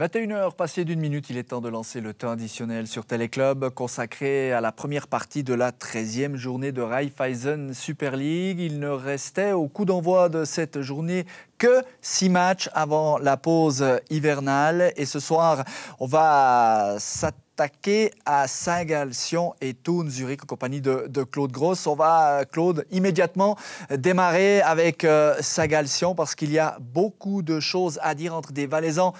21h passé d'une minute, il est temps de lancer le temps additionnel sur Téléclub consacré à la première partie de la 13e journée de Raiffeisen Super League. Il ne restait au coup d'envoi de cette journée que 6 matchs avant la pause hivernale. Et ce soir, on va s'attaquer à Saint-Gall, Sion et Thun Zurich en compagnie de Claude Gross. On va, Claude, immédiatement démarrer avec Saint-Gall, Sion parce qu'il y a beaucoup de choses à dire entre des Valaisans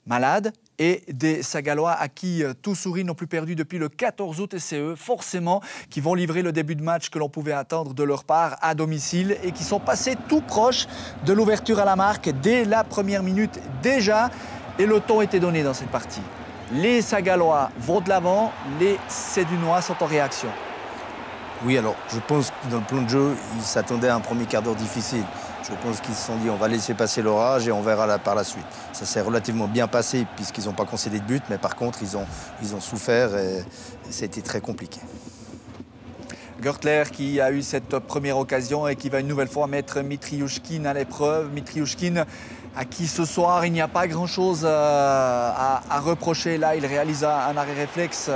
malades et des Saint-Gallois à qui tout sourit n'ont plus perdu depuis le 14 août et c'est eux forcément qui vont livrer le début de match que l'on pouvait attendre de leur part à domicile et qui sont passés tout proches de l'ouverture à la marque dès la première minute déjà et le ton était donné dans cette partie. Les Saint-Gallois vont de l'avant, les Sédunois sont en réaction. Oui, alors je pense que dans le plan de jeu, ils s'attendaient à un premier quart d'heure difficile. Je pense qu'ils se sont dit on va laisser passer l'orage et on verra par la suite. Ça s'est relativement bien passé puisqu'ils n'ont pas concédé de but, mais par contre ils ont souffert et ça a été très compliqué. Görtler qui a eu cette première occasion et qui va une nouvelle fois mettre Mitriouchkine à l'épreuve. Mitriouchkine à qui ce soir il n'y a pas grand-chose à reprocher. Là, il réalise un arrêt réflexe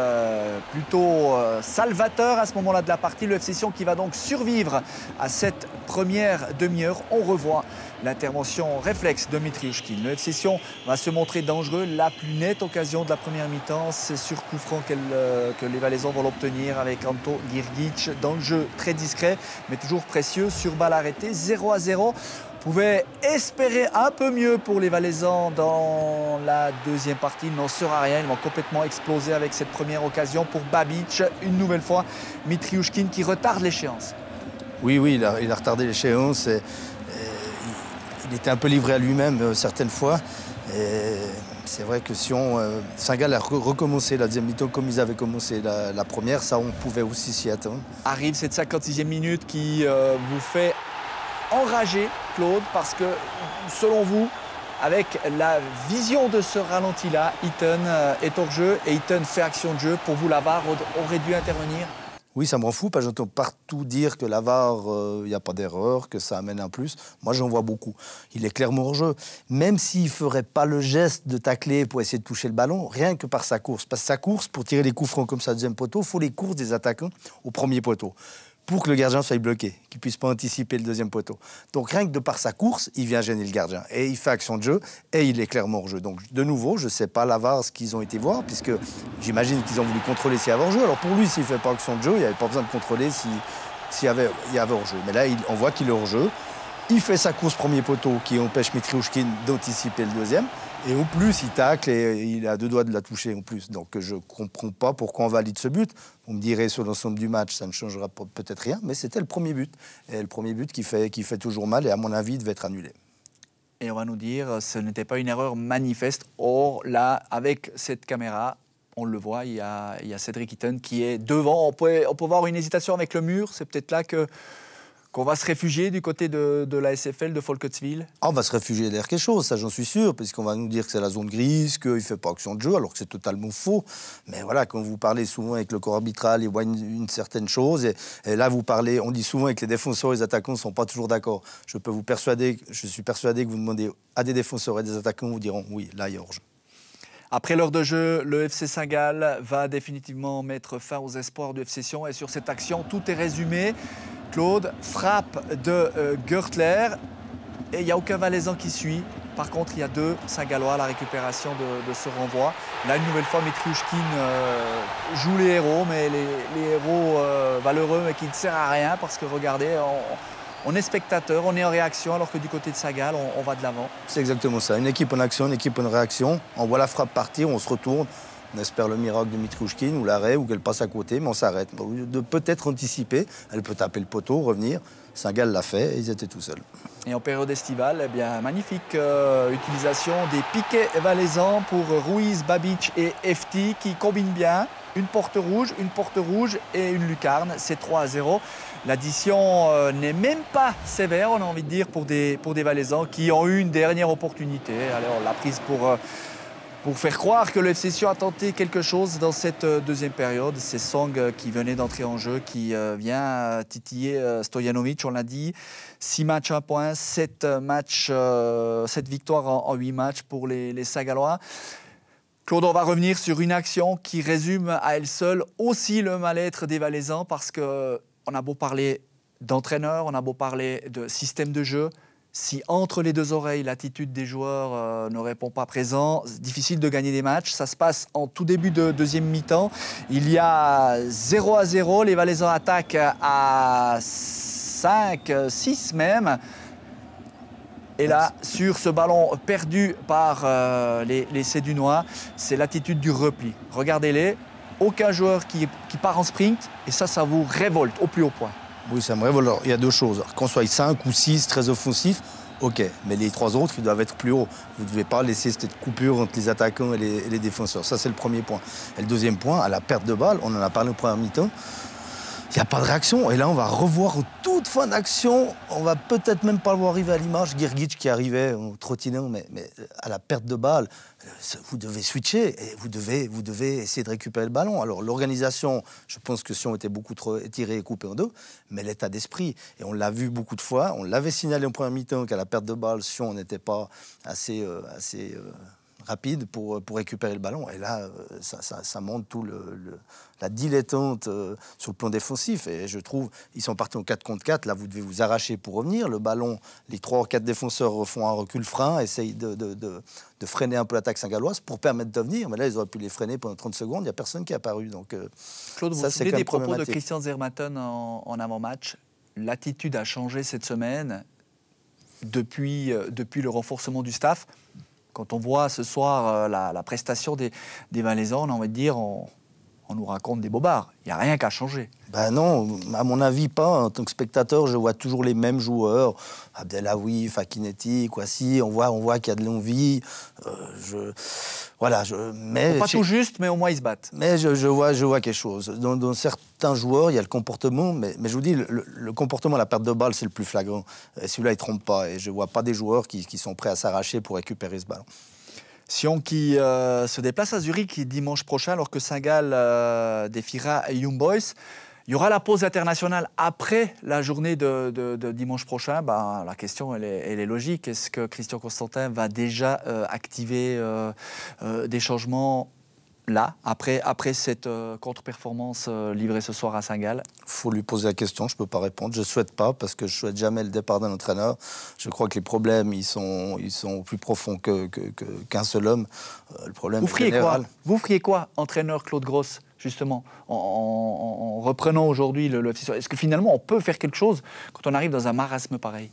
plutôt salvateur à ce moment-là de la partie. Le FC Sion qui va donc survivre à cette première demi-heure. On revoit l'intervention réflexe de Mitriouchkine. Le FC Sion va se montrer dangereux. La plus nette occasion de la première mi-temps, c'est sur coup franc que les Valaisans vont l'obtenir avec Anto Girgic dans le jeu très discret, mais toujours précieux sur balle arrêtée. 0-0. On pouvait espérer un peu mieux pour les Valaisans dans la deuxième partie. Il n'en sera rien. Ils vont complètement exploser avec cette première occasion pour Babic. Une nouvelle fois, Mitriouchkine qui retarde l'échéance. Oui, il a retardé l'échéance. Il était un peu livré à lui-même certaines fois. C'est vrai que si Saint-Gall a recommencé la deuxième mi-temps comme ils avaient commencé la première, ça on pouvait aussi s'y attendre. Arrive cette 56e minute qui vous fait enragé, Claude, parce que, selon vous, avec la vision de ce ralenti-là, Eaton est hors jeu et Eaton fait action de jeu. Pour vous, la VAR aurait dû intervenir? Oui, ça m'en fout, parce que j'entends partout dire que la VAR, il n'y a pas d'erreur, que ça amène un plus. Moi, j'en vois beaucoup. Il est clairement hors jeu. Même s'il ne ferait pas le geste de tacler pour essayer de toucher le ballon, rien que par sa course. Parce que sa course, pour tirer les coups francs comme ça, deuxième poteau, il faut les courses des attaquants au premier poteau, pour que le gardien soit bloqué, qu'il ne puisse pas anticiper le deuxième poteau. Donc rien que de par sa course, il vient gêner le gardien. Et il fait action de jeu, et il est clairement hors jeu. Donc de nouveau, je ne sais pas la VAR ce qu'ils ont été voir, puisque j'imagine qu'ils ont voulu contrôler s'il y avait hors jeu. Alors pour lui, s'il ne fait pas action de jeu, il n'y avait pas besoin de contrôler s'il y avait hors jeu. Mais là, on voit qu'il est hors jeu. Il fait sa course premier poteau qui empêche Mitriouchkine d'anticiper le deuxième. Et en plus, il tacle et il a deux doigts de la toucher en plus. Donc je ne comprends pas pourquoi on valide ce but. Vous me direz, sur l'ensemble du match, ça ne changera peut-être rien. Mais c'était le premier but. Et le premier but qui fait toujours mal et à mon avis, il devait être annulé. Et on va nous dire, ce n'était pas une erreur manifeste. Or, là, avec cette caméra, on le voit, il y a Cédric Eaton qui est devant. On peut voir une hésitation avec le mur. C'est peut-être là qu'on va se réfugier du côté de la SFL de Folketswil. On va se réfugier derrière quelque chose, ça j'en suis sûr, puisqu'on va nous dire que c'est la zone grise, qu'il ne fait pas action de jeu, alors que c'est totalement faux. Mais voilà, quand vous parlez souvent avec le corps arbitral, il voit une certaine chose. Et là, on dit souvent que les défenseurs et les attaquants ne sont pas toujours d'accord. Je suis persuadé que vous demandez à des défenseurs et des attaquants, vous diront oui, là, il y a hors-jeu. Après l'heure de jeu, le FC Saint-Gall va définitivement mettre fin aux espoirs du FC Sion. Et sur cette action, tout est résumé. Claude, frappe de Görtler. Et il n'y a aucun Valaisan qui suit. Par contre, il y a deux Saint-Gallois à la récupération de ce renvoi. Là, une nouvelle fois, Mitriouchkine joue les héros, mais les héros valeureux, mais qui ne servent à rien. Parce que regardez, on est spectateur, on est en réaction, alors que du côté de Saint-Gall, on va de l'avant. C'est exactement ça. Une équipe en action, une équipe en réaction. On voit la frappe partir, on se retourne. On espère le miracle de Mitriouchkine ou l'arrêt ou qu'elle passe à côté, mais on s'arrête. De peut-être anticiper, elle peut taper le poteau, revenir. Saint-Gall l'a fait et ils étaient tout seuls. Et en période estivale, eh bien, magnifique utilisation des piquets valaisans pour Ruiz, Babic et FT qui combinent bien. Une porte rouge et une lucarne. C'est 3-0. L'addition n'est même pas sévère, on a envie de dire, pour des Valaisans qui ont eu une dernière opportunité. Allez, on l'a prise pour faire croire que le FC Sion a tenté quelque chose dans cette deuxième période. C'est Song qui venait d'entrer en jeu, qui vient titiller Stojanovic, on l'a dit. 6 matchs, 1 point, 7 victoires en 8 matchs pour les Saint-Gallois. Claude, on va revenir sur une action qui résume à elle seule aussi le mal-être des Valaisans, parce qu'on a beau parler d'entraîneur, on a beau parler de système de jeu, si entre les deux oreilles l'attitude des joueurs ne répond pas présent, c'est difficile de gagner des matchs. Ça se passe en tout début de deuxième mi-temps. Il y a 0-0, les Valaisans attaquent à 5-6 même. Et là, sur ce ballon perdu par les Sédunois, c'est l'attitude du repli. Regardez-les, aucun joueur qui part en sprint, et ça vous révolte au plus haut point. Oui, ça me révolte. Alors, il y a deux choses. Qu'on soit 5 ou 6 très offensifs, ok. Mais les 3 autres, ils doivent être plus hauts. Vous ne devez pas laisser cette coupure entre les attaquants et les défenseurs. Ça, c'est le premier point. Et le deuxième point, à la perte de balle, on en a parlé au premier mi-temps, il n'y a pas de réaction. Et là, on va revoir toute fin d'action. On va peut-être même pas le voir arriver à l'image. Girgic qui arrivait en trottinant, mais à la perte de balle, vous devez switcher et vous devez essayer de récupérer le ballon. Alors l'organisation, je pense que si on était beaucoup trop étiré et coupé en deux, mais l'état d'esprit, et on l'a vu beaucoup de fois, on l'avait signalé en première mi-temps qu'à la perte de balle, si on n'était pas assez rapide pour récupérer le ballon. Et là, ça montre tout la dilettante sur le plan défensif. Et je trouve, ils sont partis en 4 contre 4. Là, vous devez vous arracher pour revenir. Le ballon, les 3 ou 4 défenseurs font un recul frein, essayent de freiner un peu l'attaque saint-galloise pour permettre de venir. Mais là, ils auraient pu les freiner pendant 30 secondes. Il n'y a personne qui est apparu. Donc, Claude, vous vous souvenez des propos de Christian Zermatten en avant-match? L'attitude a changé cette semaine depuis le renforcement du staff. Quand on voit ce soir la prestation des Valaisans, on a envie de dire, on nous raconte des bobards. Il n'y a rien qu'à changer. Ben non, à mon avis pas. En tant que spectateur, je vois toujours les mêmes joueurs. Abdelawi, Fakinetti, Kwasi. On voit qu'il y a de l'envie. Mais pas tout juste, mais au moins ils se battent. Mais je vois quelque chose. Dans certains joueurs, il y a le comportement. Mais je vous dis, le comportement, la perte de balle, c'est le plus flagrant. Et celui-là, il ne trompe pas. Et je ne vois pas des joueurs qui sont prêts à s'arracher pour récupérer ce ballon. Sion qui se déplace à Zurich dimanche prochain, alors que Saint-Gall défiera Young Boys. Il y aura la pause internationale après la journée de dimanche prochain. La question, elle est logique. Est-ce que Christian Constantin va déjà activer des changements là, après cette contre-performance livrée ce soir à Saint-Gall? Il faut lui poser la question, je ne peux pas répondre. Je ne souhaite pas, parce que je ne souhaite jamais le départ d'un entraîneur. Je crois que les problèmes, ils sont plus profonds qu'un seul homme. Le problème Vous feriez quoi, entraîneur Claude Gross, justement, en reprenant aujourd'hui le Est-ce que finalement, on peut faire quelque chose quand on arrive dans un marasme pareil?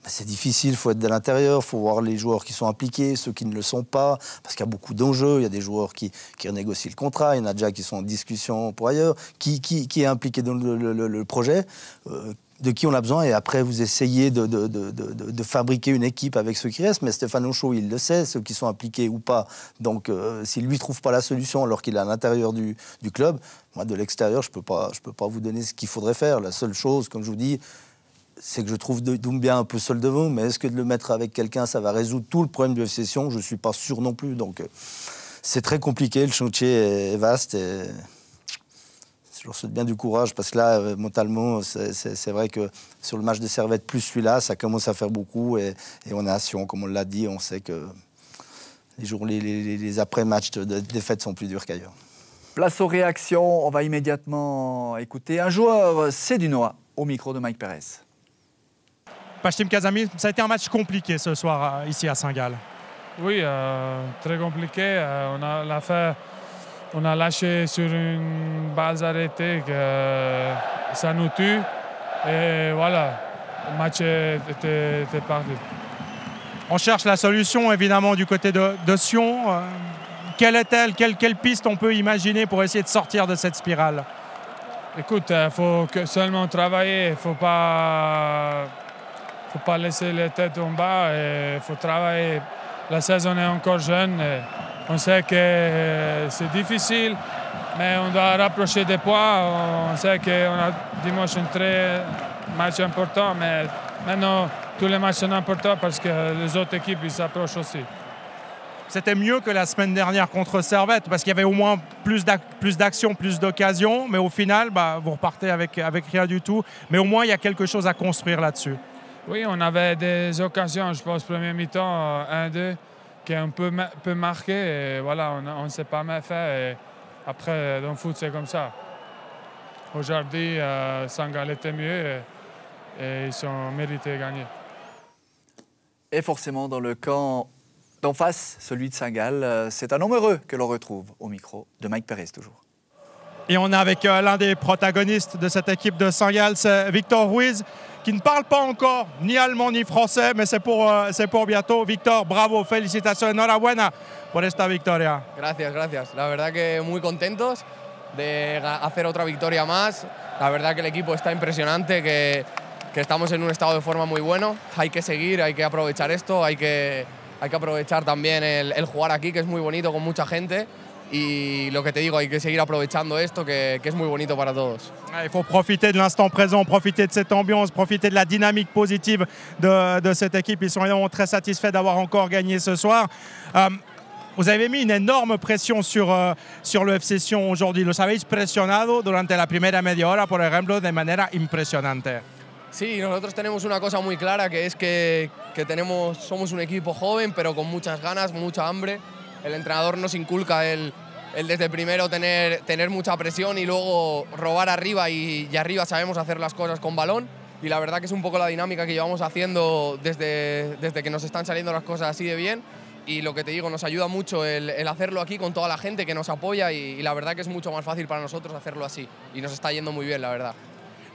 C'est difficile, il faut être de l'intérieur, il faut voir les joueurs qui sont impliqués, ceux qui ne le sont pas, parce qu'il y a beaucoup d'enjeux, il y a des joueurs qui renégocient le contrat, il y en a déjà qui sont en discussion pour ailleurs, qui est impliqué dans le projet, de qui on a besoin, et après vous essayez de fabriquer une équipe avec ceux qui restent, mais Stéphane Onchaud, il le sait, ceux qui sont impliqués ou pas, donc s'il lui trouve pas la solution alors qu'il est à l'intérieur du club, moi de l'extérieur je peux pas vous donner ce qu'il faudrait faire. La seule chose, comme je vous dis, c'est que je trouve Doumbia un peu seul devant, mais est-ce que de le mettre avec quelqu'un, ça va résoudre tout le problème de l'obsession? Je ne suis pas sûr non plus. Donc, c'est très compliqué, le chantier est vaste. Et je leur souhaite bien du courage, parce que là, mentalement, c'est vrai que sur le match de Servette, plus celui-là, ça commence à faire beaucoup. Et on est à Sion, comme on l'a dit, on sait que les après-matchs de défaite sont plus durs qu'ailleurs. Place aux réactions, on va immédiatement écouter un joueur sédunois au micro de Mike Perez. Pachtim Kazami, ça a été un match compliqué ce soir ici à Saint-Gall. Oui, très compliqué. On a lâché sur une balle arrêtée que ça nous tue. Et voilà, le match était parti. On cherche la solution évidemment du côté de Sion. Quelle est-elle? Quelle piste on peut imaginer pour essayer de sortir de cette spirale? Écoute, il faut seulement travailler, il ne faut pas laisser les têtes en bas, il faut travailler. La saison est encore jeune, on sait que c'est difficile, mais on doit rapprocher des points. On sait qu'on a dimanche un match important, mais maintenant tous les matchs sont importants parce que les autres équipes ils s'approchent aussi. C'était mieux que la semaine dernière contre Servette, parce qu'il y avait au moins plus d'actions, plus d'occasions, mais au final, vous repartez avec rien du tout. Mais au moins, il y a quelque chose à construire là-dessus. Oui, on avait des occasions, je pense, premier mi-temps, 1-2, qui est un peu marqué. Et voilà, on ne s'est pas mal fait. Et après, dans le foot, c'est comme ça. Aujourd'hui, Saint-Gall était mieux et ils ont mérité de gagner. Et forcément, dans le camp d'en face, celui de Saint-Gall, c'est un homme heureux que l'on retrouve au micro de Mike Pérez toujours. Et on est avec l'un des protagonistes de cette équipe de Saint-Gall, c'est Victor Ruiz, qui ne parle pas encore ni allemand ni français, mais c'est pour bientôt. Victor, bravo, félicitations, enhorabuena por esta victoria. Gracias, gracias. La verdad que muy contentos de hacer otra victoria más. La verdad que el equipo está impresionante, que estamos en un estado de forma muy bueno. Hay que seguir, hay que aprovechar esto, hay que aprovechar también el jugar aquí, que es muy bonito con mucha gente. Y lo que te digo, hay que seguir aprovechando esto, que es muy bonito para todos. Il faut profiter de l'instant présent, profiter de cette ambiance, profiter de la dynamique positive de cette équipe. Ils sont évidemment très satisfaits d'avoir encore gagné ce soir. Vous avez mis une énorme pression sur le FC Sion aujourd'hui. Los habéis presionado durante la primera media hora, por ejemplo, de manera impresionante. Sí, nosotros tenemos una cosa muy clara, que es que somos un equipo joven, pero con muchas ganas, mucha hambre. El entrenador nos inculca el desde primero tener mucha presión y luego robar arriba, y arriba sabemos hacer las cosas con balón. Y la verdad que es un poco la dinámica que llevamos haciendo desde que nos están saliendo las cosas así de bien. Y lo que te digo, nos ayuda mucho el hacerlo aquí con toda la gente que nos apoya, y la verdad que es mucho más fácil para nosotros hacerlo así. Y nos está yendo muy bien, la verdad.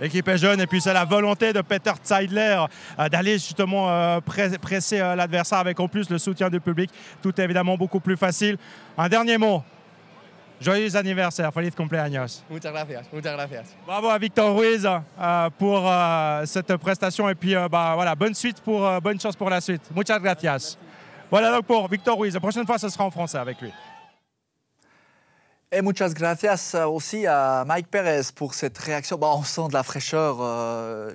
L'équipe est jeune et puis c'est la volonté de Peter Zeidler d'aller justement presser l'adversaire avec en plus le soutien du public. Tout est évidemment beaucoup plus facile. Un dernier mot. Joyeux anniversaire, feliz cumpleaños. Muchas gracias, muchas gracias. Bravo à Victor Ruiz pour cette prestation et puis voilà, bonne chance pour la suite. Muchas gracias. Voilà donc pour Victor Ruiz. La prochaine fois, ce sera en français avec lui. Et muchas gracias aussi à Mike Pérez pour cette réaction. Bon, on sent de la fraîcheur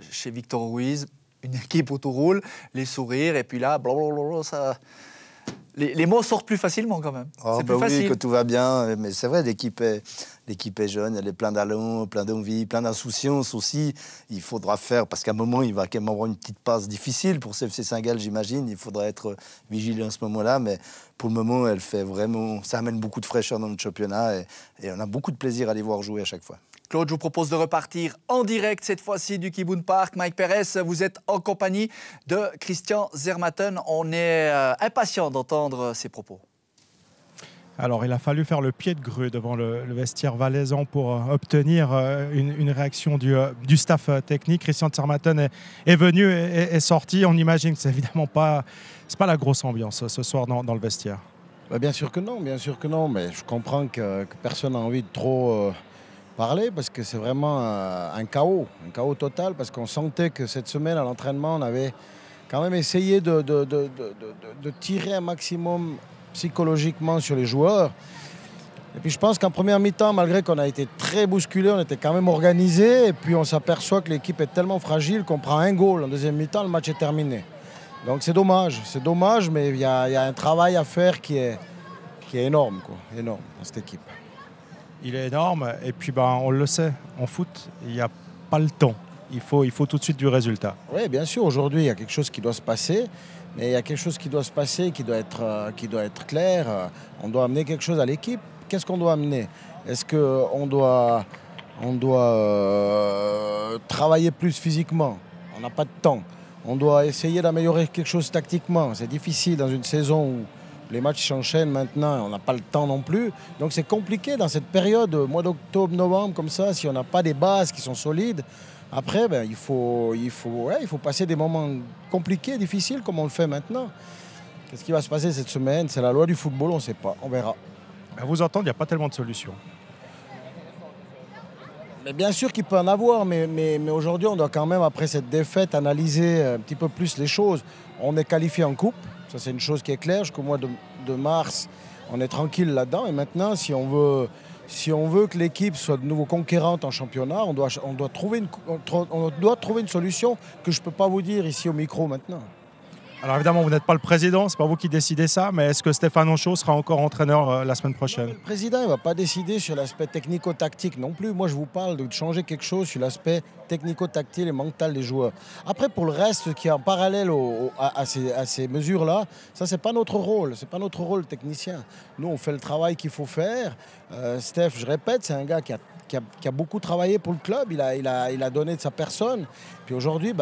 chez Victor Ruiz. Une équipe autoroule, les sourires, et puis là, blablabla, ça... Les mots sortent plus facilement quand même. Oh, c'est plus facile. Oui, que tout va bien, mais c'est vrai, l'équipe est jeune, elle est pleine d'allons, plein d'envie, plein d'insouciance aussi. Il faudra faire, parce qu'à un moment, il va quand même avoir une petite passe difficile pour CFC Saint-Gall, j'imagine. Il faudra être vigilant à ce moment-là, mais pour le moment, elle fait vraiment... Ça amène beaucoup de fraîcheur dans notre championnat et on a beaucoup de plaisir à les voir jouer à chaque fois. Claude, je vous propose de repartir en direct cette fois-ci du Kibun Park. Mike Pérez, vous êtes en compagnie de Christian Zermatten. On est impatient d'entendre ses propos. Alors, il a fallu faire le pied de grue devant le vestiaire valaisan pour obtenir une réaction du staff technique. Christian Zermatten est venu et est sorti. On imagine que c'est évidemment pas la grosse ambiance ce soir dans le vestiaire. Bien sûr que non, mais je comprends que personne n'a envie de trop... parler, parce que c'est vraiment un chaos total, parce qu'on sentait que cette semaine à l'entraînement, on avait quand même essayé de tirer un maximum psychologiquement sur les joueurs. Et puis je pense qu'en première mi-temps, malgré qu'on a été très bousculé, on était quand même organisé, et puis on s'aperçoit que l'équipe est tellement fragile qu'on prend un goal en deuxième mi-temps, le match est terminé. Donc c'est dommage, mais il y a un travail à faire qui est énorme, énorme dans cette équipe. Il est énorme et puis on le sait, en foot, il n'y a pas le temps. Il faut tout de suite du résultat. Oui, bien sûr, aujourd'hui, il y a quelque chose qui doit se passer, mais il y a quelque chose qui doit se passer, qui doit être clair. On doit amener quelque chose à l'équipe. Qu'est-ce qu'on doit amener? Est-ce qu'on doit travailler plus physiquement? On n'a pas de temps. On doit essayer d'améliorer quelque chose tactiquement. C'est difficile dans une saison où les matchs s'enchaînent maintenant, on n'a pas le temps non plus. Donc c'est compliqué dans cette période, mois d'octobre, novembre, comme ça, si on n'a pas des bases qui sont solides. Après, il faut passer des moments compliqués, difficiles, comme on le fait maintenant. Qu'est-ce qui va se passer cette semaine? C'est la loi du football, on ne sait pas, on verra. À vous entendre, il n'y a pas tellement de solutions. Mais bien sûr qu'il peut en avoir, mais aujourd'hui, on doit quand même, après cette défaite, analyser un petit peu plus les choses. On est qualifié en coupe. Ça, c'est une chose qui est claire. Jusqu'au mois de mars, on est tranquille là-dedans. Et maintenant, si on veut que l'équipe soit de nouveau conquérante en championnat, on doit trouver une solution que je ne peux pas vous dire ici au micro maintenant. Alors évidemment, vous n'êtes pas le président, c'est pas vous qui décidez ça, mais est-ce que Stéphane Henchoz sera encore entraîneur la semaine prochaine? Le président ne va pas décider sur l'aspect technico-tactique non plus. Moi, je vous parle de changer quelque chose sur l'aspect technico-tactile et mental des joueurs. Après, pour le reste, qui est en parallèle à ces mesures-là, ça, c'est pas notre rôle. C'est pas notre rôle technicien. Nous, on fait le travail qu'il faut faire. Steph, je répète, c'est un gars qui a beaucoup travaillé pour le club, il a donné de sa personne. Puis aujourd'hui,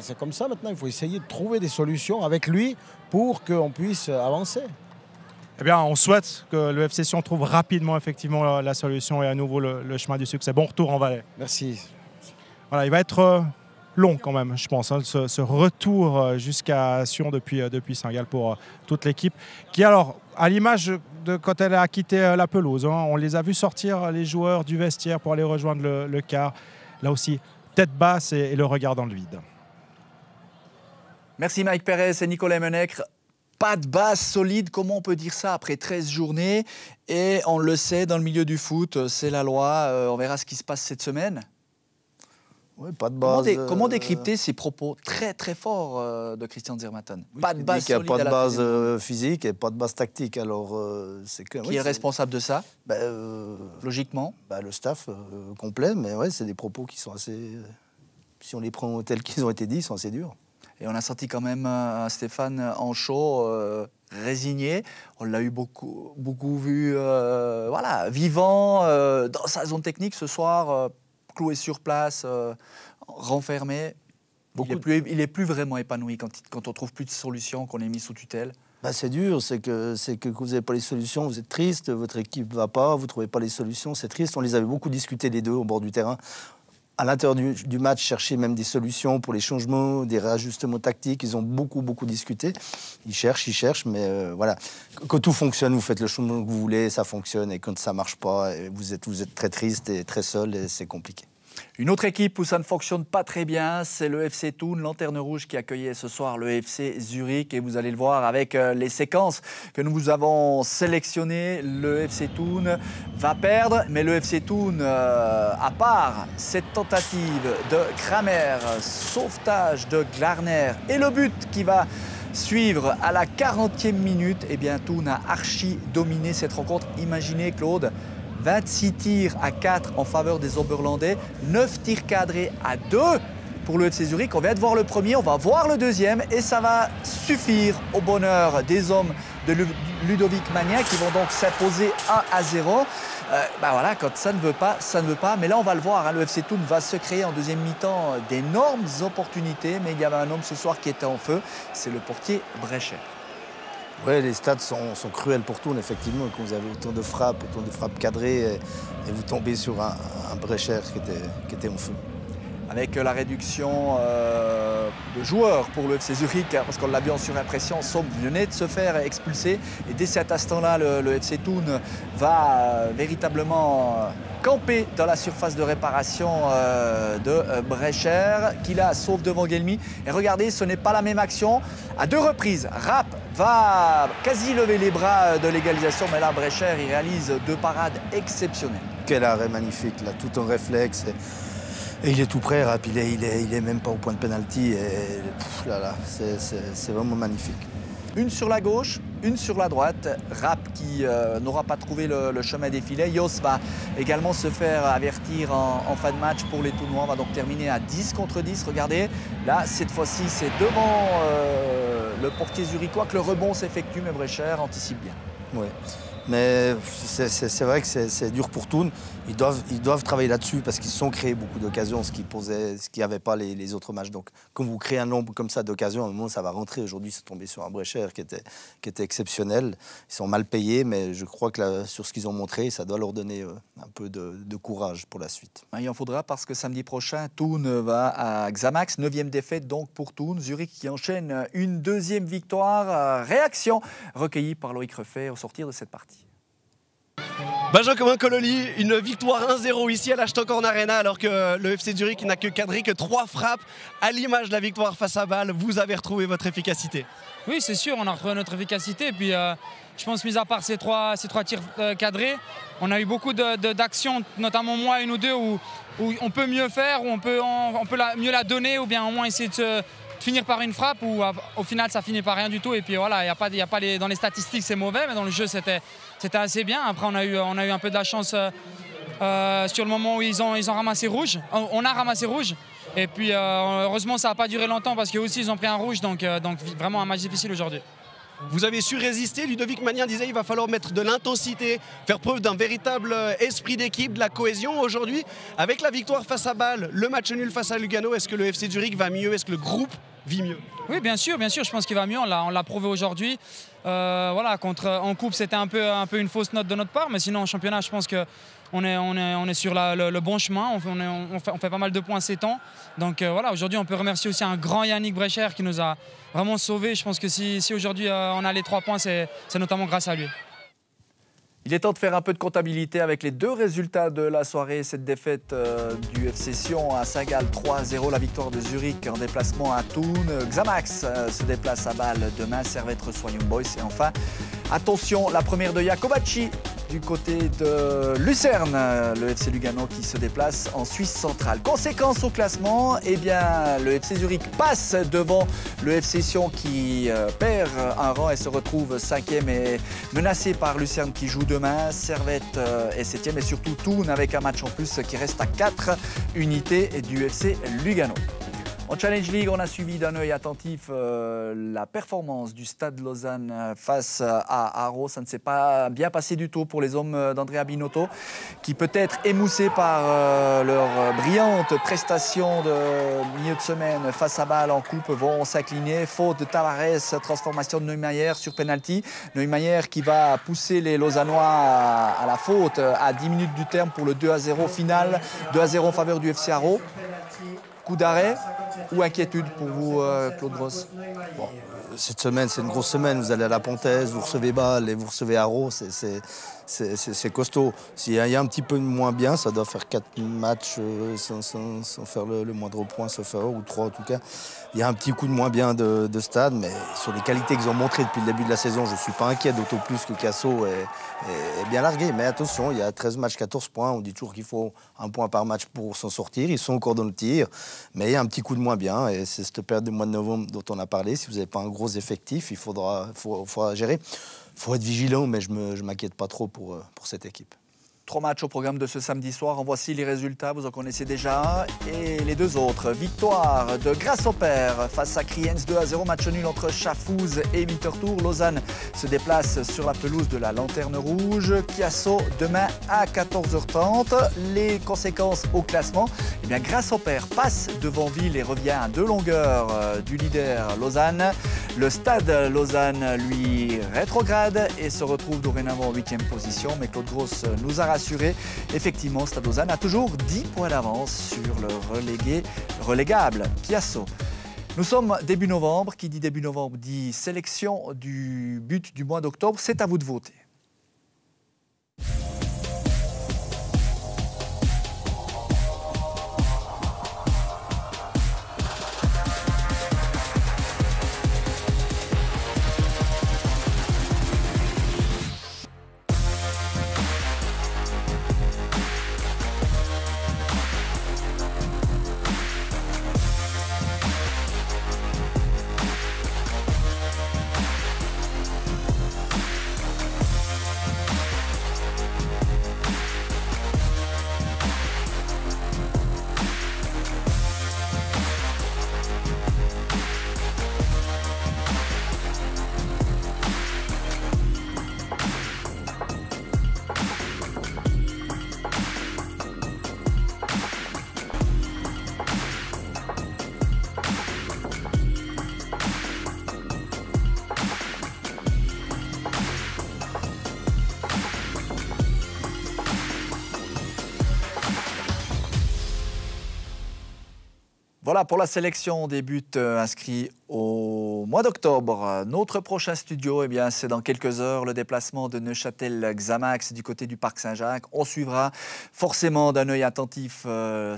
c'est comme ça maintenant, il faut essayer de trouver des solutions avec lui pour qu'on puisse avancer. Eh bien, on souhaite que le FC Sion trouve rapidement effectivement la solution et à nouveau le chemin du succès. Bon retour en Valais. Merci. Voilà, il va être long quand même, je pense, ce retour jusqu'à Sion depuis Saint-Gall pour toute l'équipe. Qui alors, à l'image de quand elle a quitté la pelouse, on les a vus sortir les joueurs du vestiaire pour aller rejoindre le car. Là aussi, tête basse et le regard dans le vide. Merci Mike Pérez et Nicolas Menecre. Pas de base solide, comment on peut dire ça après 13 journées? Et on le sait, dans le milieu du foot, c'est la loi. On verra ce qui se passe cette semaine. Oui, pas de base. Comment décrypter ces propos très très forts de Christian Zirmatten? Oui, pas de base solide. Il n'y a pas de base physique et pas de base tactique. Alors, qui est responsable de ça? Logiquement le staff complet, mais ouais, c'est des propos qui sont assez. Si on les prend tels qu'ils ont été dits, ils sont assez durs. Et on a senti quand même un Stéphane Henchoz résigné. On l'a eu beaucoup vu vivant dans sa zone technique ce soir. Cloué sur place, renfermé. Il est plus vraiment épanoui quand on trouve plus de solutions, qu'on est mis sous tutelle. C'est dur, c'est que vous n'avez pas les solutions, vous êtes triste, votre équipe ne va pas, vous ne trouvez pas les solutions, c'est triste. On les avait beaucoup discuté les deux au bord du terrain. À l'intérieur du match, chercher même des solutions pour les changements, des réajustements tactiques. Ils ont beaucoup discuté. Ils cherchent, mais voilà. Quand tout fonctionne, vous faites le changement que vous voulez, ça fonctionne. Et quand ça ne marche pas, vous êtes très triste et très seul et c'est compliqué. Une autre équipe où ça ne fonctionne pas très bien, c'est le FC Thun, Lanterne Rouge, qui accueillait ce soir le FC Zurich. Et vous allez le voir avec les séquences que nous vous avons sélectionnées. Le FC Thun va perdre, mais le FC Thun, à part cette tentative de Kramer, sauvetage de Glarner et le but qui va suivre à la 40e minute, eh bien Thun a archi dominé cette rencontre. Imaginez, Claude, 26 tirs à 4 en faveur des Oberlandais, 9 tirs cadrés à 2 pour le FC Zurich. On vient de voir le premier, on va voir le deuxième et ça va suffire au bonheur des hommes de Ludovic Magnin qui vont donc s'imposer 1-0. Voilà, quand ça ne veut pas, ça ne veut pas. Mais là, on va le voir, le FC Thun va se créer en deuxième mi-temps d'énormes opportunités. Mais il y avait un homme ce soir qui était en feu, c'est le portier Brecher. Oui, les stats sont cruels pour Thun, effectivement. Quand vous avez autant de frappes cadrées, et vous tombez sur un Brecher qui était en feu. Avec la réduction de joueurs pour le FC Zurich, parce qu'on l'a vu en surimpression, Somme venait de se faire expulser. Et dès cet instant-là, le FC Thun va véritablement camper dans la surface de réparation de Brecher, qui la sauve devant Guelmi. Et regardez, ce n'est pas la même action. À 2 reprises, Rapp va quasi lever les bras de l'égalisation, mais là, Brecher, il réalise 2 parades exceptionnelles. Quel arrêt magnifique, là, tout en réflexe. Et il est tout prêt, Rapp, il est même pas au point de pénalty. C'est vraiment magnifique. Une sur la gauche, une sur la droite. Rapp qui n'aura pas trouvé le chemin des filets. Jos va également se faire avertir en fin de match pour les Thunnois. On va donc terminer à 10 contre 10. Regardez, là, cette fois-ci, c'est devant le portier zurichois que le rebond s'effectue, mais Brecher anticipe bien. Oui. Mais c'est vrai que c'est dur pour Thun. Ils doivent travailler là-dessus parce qu'ils se sont créés beaucoup d'occasions, ce qui n'y avait pas les autres matchs. Donc, quand vous créez un nombre comme ça d'occasions, à un moment, ça va rentrer. Aujourd'hui, c'est tombé sur un Brecher qui était exceptionnel. Ils sont mal payés, mais je crois que sur ce qu'ils ont montré, ça doit leur donner un peu de courage pour la suite. Il en faudra parce que samedi prochain, Thun va à Xamax. 9e défaite donc pour Thun. Zurich qui enchaîne une 2e victoire. Réaction recueillie par Loïc Refait au sortir de cette partie. Benjamin Cololi, une victoire 1-0 ici à l'Ashtokorn Arena alors que le FC Zurich n'a que cadré que 3 frappes. À l'image de la victoire face à Bâle, vous avez retrouvé votre efficacité. Oui, c'est sûr, on a retrouvé notre efficacité. Et puis, je pense, mis à part ces trois tirs cadrés, on a eu beaucoup d'actions, notamment moi, une ou deux, où on peut mieux faire, où on peut mieux la donner, ou bien au moins essayer de finir par une frappe où au final ça finit par rien du tout. Et puis voilà, dans les statistiques c'est mauvais, mais dans le jeu c'était assez bien. Après on a eu un peu de la chance sur le moment où ils ont ramassé rouge. On a ramassé rouge. Et puis heureusement ça n'a pas duré longtemps parce qu'eux aussi ils ont pris un rouge. Donc vraiment un match difficile aujourd'hui. Vous avez su résister. Ludovic Magnin disait qu'il va falloir mettre de l'intensité, faire preuve d'un véritable esprit d'équipe, de la cohésion. Aujourd'hui, avec la victoire face à Bâle, le match nul face à Lugano, est-ce que le FC Zurich va mieux? Est-ce que le groupe vit mieux? Oui, bien sûr, je pense qu'il va mieux. On l'a prouvé aujourd'hui. Voilà, en coupe, c'était un peu une fausse note de notre part, mais sinon en championnat, je pense qu'on est sur le bon chemin. On fait pas mal de points ces temps. Donc voilà, aujourd'hui, on peut remercier aussi un grand Yannick Brecher qui nous a vraiment sauvés. Je pense que si aujourd'hui on a les 3 points, c'est notamment grâce à lui. Il est temps de faire un peu de comptabilité avec les 2 résultats de la soirée. Cette défaite du FC Sion à Saint-Gall 3-0, la victoire de Zurich en déplacement à Thun. Xamax se déplace à Bâle demain, Servette reçoit Young Boys. Et enfin, attention, la première de Jacobacci du côté de Lucerne, le FC Lugano qui se déplace en Suisse centrale. Conséquence au classement, eh bien, le FC Zurich passe devant le FC Sion qui perd un rang et se retrouve 5e et menacé par Lucerne qui joue demain. Servette est 7e et surtout Thun avec un match en plus qui reste à 4 unités du FC Lugano. En Challenge League, on a suivi d'un œil attentif la performance du Stade Lausanne face à Arros. Ça ne s'est pas bien passé du tout pour les hommes d'Andrea Binotto, qui peut-être émoussés par leur brillante prestation de milieu de semaine face à Bâle en coupe vont s'incliner. Faute de Tavares, transformation de Neumayer sur penalty. Neumayer qui va pousser les Lausannois à la faute à 10 minutes du terme pour le 2-0 final. 2-0 en faveur du FC Arros. Coup d'arrêt ou inquiétude pour vous, Claude Gross? Bon, cette semaine, c'est une grosse semaine. Vous allez à la Pontaise, vous recevez Bâle et vous recevez Arros. C'est costaud. S'il y a un petit peu moins bien, ça doit faire 4 matchs sans faire le moindre point, sauf erreur, ou 3 en tout cas. Il y a un petit coup de moins bien de stade, mais sur les qualités qu'ils ont montrées depuis le début de la saison, je ne suis pas inquiet, d'autant plus que Casso est bien largué. Mais attention, il y a 13 matchs, 14 points. On dit toujours qu'il faut un point par match pour s'en sortir. Ils sont encore dans le tir, mais il y a un petit coup de moins bien. Et c'est cette période du mois de novembre dont on a parlé. Si vous n'avez pas un gros effectif, il faudra gérer. Il faut être vigilant, mais je ne m'inquiète pas trop pour cette équipe. 3 matchs au programme de ce samedi soir. En voici les résultats, vous en connaissez déjà. Et les 2 autres. Victoire de Grasshopper face à Kriens 2-0. Match nul entre Schaffhouse et Winterthur. Lausanne se déplace sur la pelouse de la Lanterne Rouge. Chiasso demain à 14h30. Les conséquences au classement. Eh bien, Grasshopper passe devant Ville et revient à 2 longueurs du leader Lausanne. Le Stade Lausanne, lui, rétrograde et se retrouve dorénavant en 8e position. Mais Claude Gross nous a rassuré. Effectivement, Stade Lausanne a toujours 10 points d'avance sur le relégable Chiasso. Nous sommes début novembre. Qui dit début novembre dit sélection du but du mois d'octobre. C'est à vous de voter. Voilà pour la sélection des buts inscrits au mois d'octobre. Notre prochain studio, eh bien, c'est dans quelques heures, le déplacement de Neuchâtel-Xamax du côté du Parc Saint-Jacques. On suivra forcément d'un œil attentif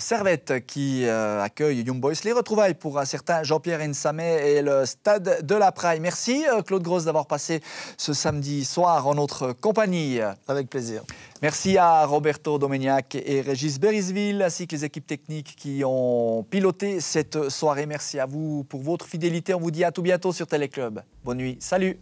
Servette qui accueille Young Boys. Les retrouvailles pour un certain Jean-Pierre Nsamé et le stade de la Praille. Merci Claude Grosse d'avoir passé ce samedi soir en notre compagnie. Avec plaisir. Merci à Roberto Domeniac et Régis Berisville, ainsi que les équipes techniques qui ont piloté cette soirée. Merci à vous pour votre fidélité. On vous dit à tout bientôt sur Téléclub. Bonne nuit. Salut.